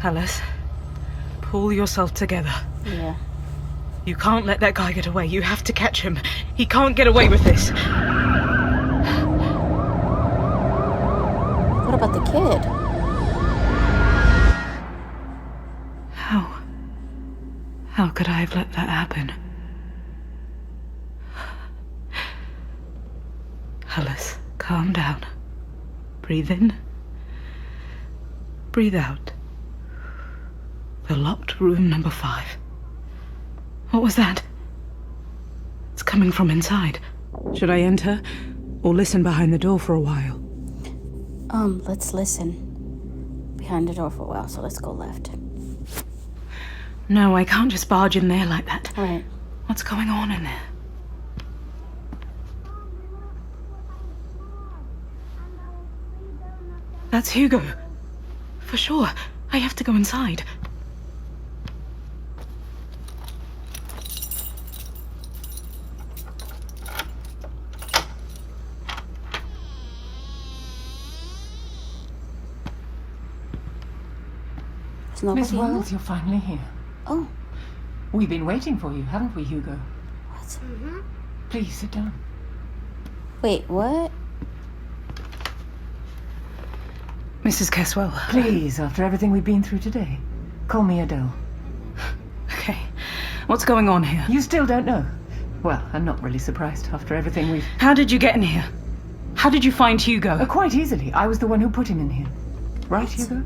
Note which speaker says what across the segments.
Speaker 1: Alice, pull yourself together.
Speaker 2: Yeah.
Speaker 1: You can't let that guy get away. You have to catch him. He can't get away with this.
Speaker 2: What about the kid?
Speaker 1: How could I have let that happen? Alice, calm down. Breathe in. Breathe out. The locked room number 5. What was that? It's coming from inside. Should I enter or listen behind the door for a while?
Speaker 2: Let's listen behind the door for a while, so let's go left.
Speaker 1: No, I can't just barge in there like that.
Speaker 2: Right.
Speaker 1: What's going on in there? That's Hugo. For sure. I have to go inside.
Speaker 3: Miss Wells, you're finally here.
Speaker 2: Oh.
Speaker 3: We've been waiting for you, haven't we, Hugo?
Speaker 2: What?
Speaker 4: Mm-hmm.
Speaker 3: Please sit down.
Speaker 2: Wait, what?
Speaker 1: Mrs. Caswell.
Speaker 3: Please, after everything we've been through today, call me Adele.
Speaker 1: Okay. What's going on here?
Speaker 3: You still don't know? Well, I'm not really surprised after everything we've...
Speaker 1: How did you get in here? How did you find Hugo?
Speaker 3: Quite easily. I was the one who put him in here. Right, Hugo?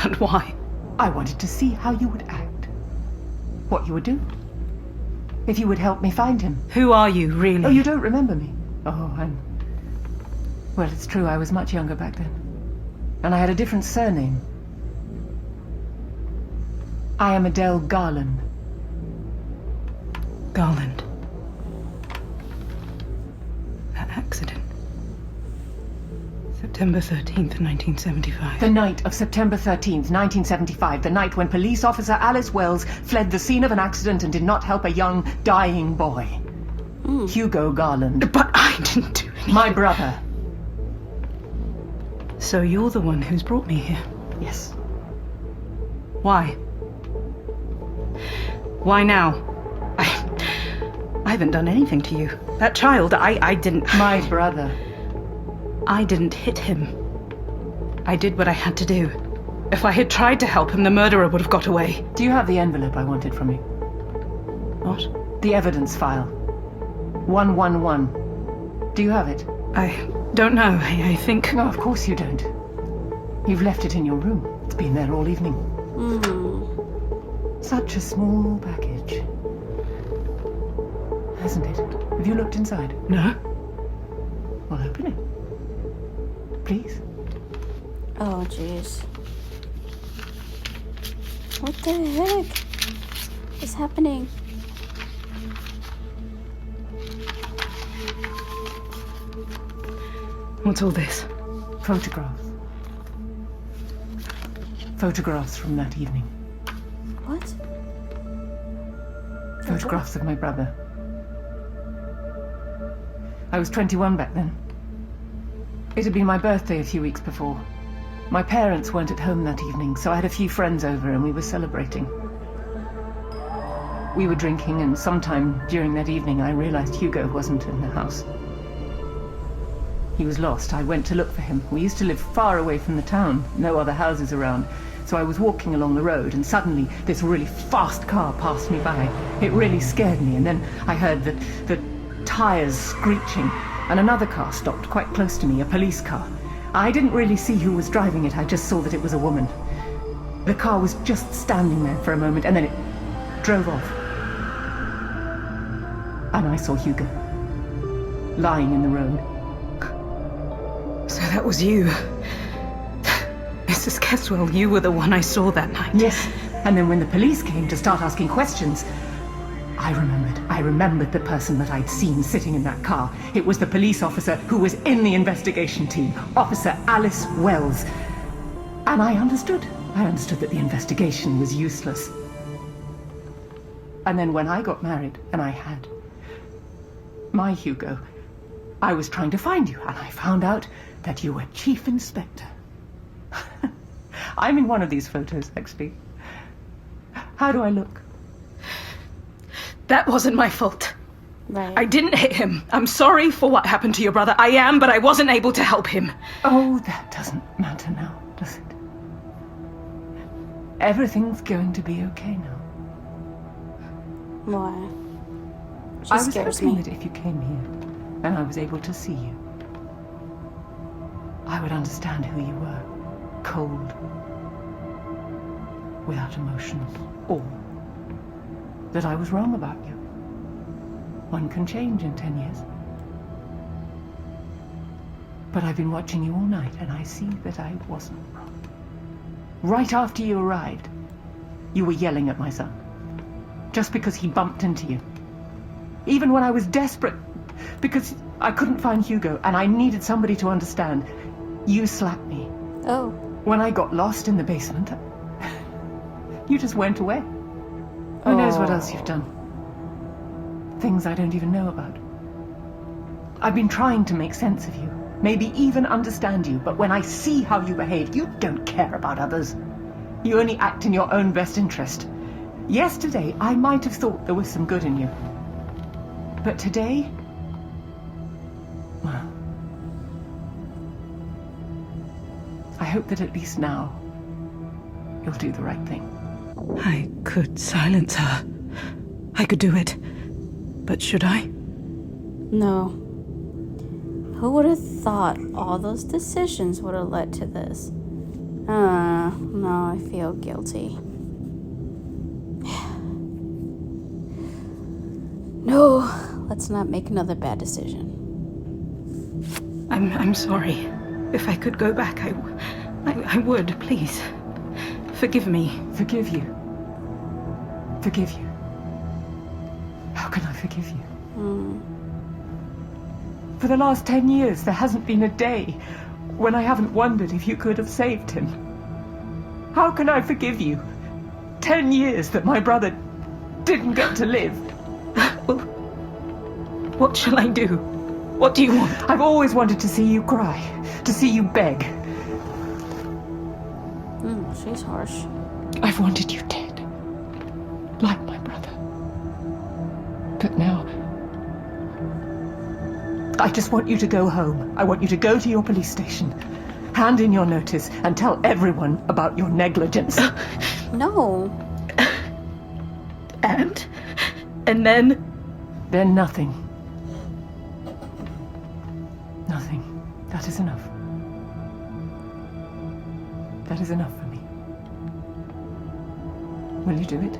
Speaker 1: But why?
Speaker 3: I wanted to see how you would act. What you would do. If you would help me find him.
Speaker 1: Who are you, really?
Speaker 3: Oh, you don't remember me? Oh, well, it's true, I was much younger back then. And I had a different surname. I am Adele Garland.
Speaker 1: Garland. That accident. September 13th, 1975.
Speaker 3: The night of September 13th, 1975. The night when police officer Alice Wells fled the scene of an accident and did not help a young, dying boy. Hugo Garland.
Speaker 1: But I didn't do anything.
Speaker 3: My brother.
Speaker 1: So you're the one who's brought me here?
Speaker 3: Yes.
Speaker 1: Why? Why now? I haven't done anything to you. That child, I didn't...
Speaker 3: My brother.
Speaker 1: I didn't hit him. I did what I had to do. If I had tried to help him, the murderer would have got away.
Speaker 3: Do you have the envelope I wanted from you?
Speaker 1: What?
Speaker 3: The evidence file. 111. Do you have it?
Speaker 1: I don't know. I think...
Speaker 3: No, of course you don't. You've left it in your room. It's been there all evening. Such a small package. Hasn't it? Have you looked inside?
Speaker 1: No.
Speaker 3: Well, open it. Please.
Speaker 2: Oh, jeez. What the heck is happening?
Speaker 1: What's all this?
Speaker 3: Photographs. Photographs from that evening.
Speaker 2: What?
Speaker 3: Photographs of my brother. I was 21 back then. It had been my birthday a few weeks before. My parents weren't at home that evening, so I had a few friends over and we were celebrating. We were drinking, and sometime during that evening I realized Hugo wasn't in the house. He was lost. I went to look for him. We used to live far away from the town, no other houses around. So I was walking along the road, and suddenly this really fast car passed me by. It really scared me, and then I heard the tires screeching, and another car stopped quite close to me, a police car. I didn't really see who was driving it, I just saw that it was a woman. The car was just standing there for a moment, and then it drove off. And I saw Hugo, lying in the road.
Speaker 1: So that was you. Mrs. Caswell, you were the one I saw that night.
Speaker 3: Yes, and then when the police came to start asking questions, I remembered the person that I'd seen sitting in that car. It was the police officer who was in the investigation team, Officer Alice Wells. And I understood that the investigation was useless. And then when I got married, and I had my Hugo, I was trying to find you, and I found out that you were Chief Inspector. I'm in one of these photos, actually. How do I look?
Speaker 1: That wasn't my fault.
Speaker 2: Right.
Speaker 1: I didn't hit him. I'm sorry for what happened to your brother. I am, but I wasn't able to help him.
Speaker 3: Oh, that doesn't matter now, does it? Everything's going to be okay now.
Speaker 2: Why? She
Speaker 3: I was
Speaker 2: scares
Speaker 3: hoping
Speaker 2: me.
Speaker 3: that if you came here and I was able to see you, I would understand who you were. Cold, without emotions, or that I was wrong about you. One can change in 10 years. But I've been watching you all night, and I see that I wasn't wrong. Right after you arrived, you were yelling at my son. Just because he bumped into you. Even when I was desperate, because I couldn't find Hugo, and I needed somebody to understand, you slapped me.
Speaker 2: Oh.
Speaker 3: When I got lost in the basement, you just went away. Who knows what else you've done? Things I don't even know about. I've been trying to make sense of you, maybe even understand you, but when I see how you behave, you don't care about others. You only act in your own best interest. Yesterday, I might have thought there was some good in you. But today, well, I hope that at least now, you'll do the right thing.
Speaker 1: I could silence her. I could do it. But should I?
Speaker 2: No. Who would have thought all those decisions would have led to this? No, I feel guilty. No, let's not make another bad decision.
Speaker 1: I'm sorry. If I could go back, I would, please. Forgive me.
Speaker 3: Forgive you. Forgive you. How can I forgive you? For the last 10 years, there hasn't been a day when I haven't wondered if you could have saved him. How can I forgive you? 10 years that my brother didn't get to live.
Speaker 1: Well, what shall I do? What do you want?
Speaker 3: I've always wanted to see you cry, to see you beg.
Speaker 2: She's harsh.
Speaker 3: I've wanted you dead, like my brother. But now, I just want you to go home. I want you to go to your police station, hand in your notice, and tell everyone about your negligence.
Speaker 2: No.
Speaker 1: And then?
Speaker 3: Then nothing. Nothing. That is enough. That is enough for me. Will you do it?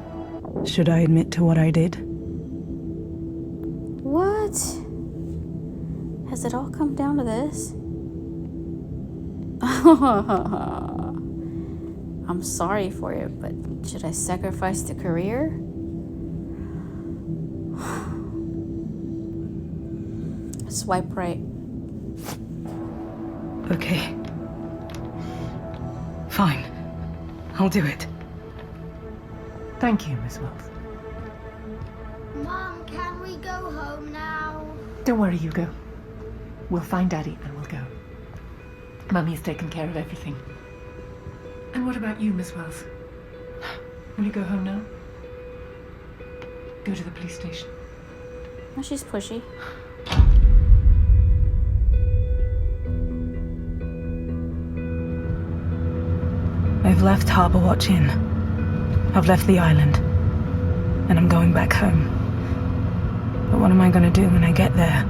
Speaker 1: Should I admit to what I did?
Speaker 2: What? Has it all come down to this? I'm sorry for you, but should I sacrifice the career? Swipe right.
Speaker 1: Okay. Fine. I'll do it.
Speaker 3: Thank you, Miss Wells.
Speaker 4: Mom, can we go home now?
Speaker 3: Don't worry, Hugo. We'll find Daddy and we'll go. Mummy's taken care of everything. And what about you, Miss Wells? Will you go home now? Go to the police station.
Speaker 2: Oh, she's pushy.
Speaker 1: I've left Harbour Watch Inn. I've left the island. And I'm going back home. But what am I going to do when I get there?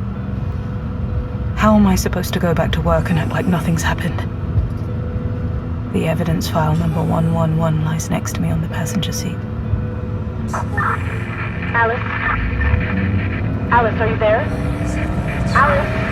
Speaker 1: How am I supposed to go back to work and act like nothing's happened? The evidence file number 111 lies next to me on the passenger seat.
Speaker 5: Alice? Alice, are you there? Alice?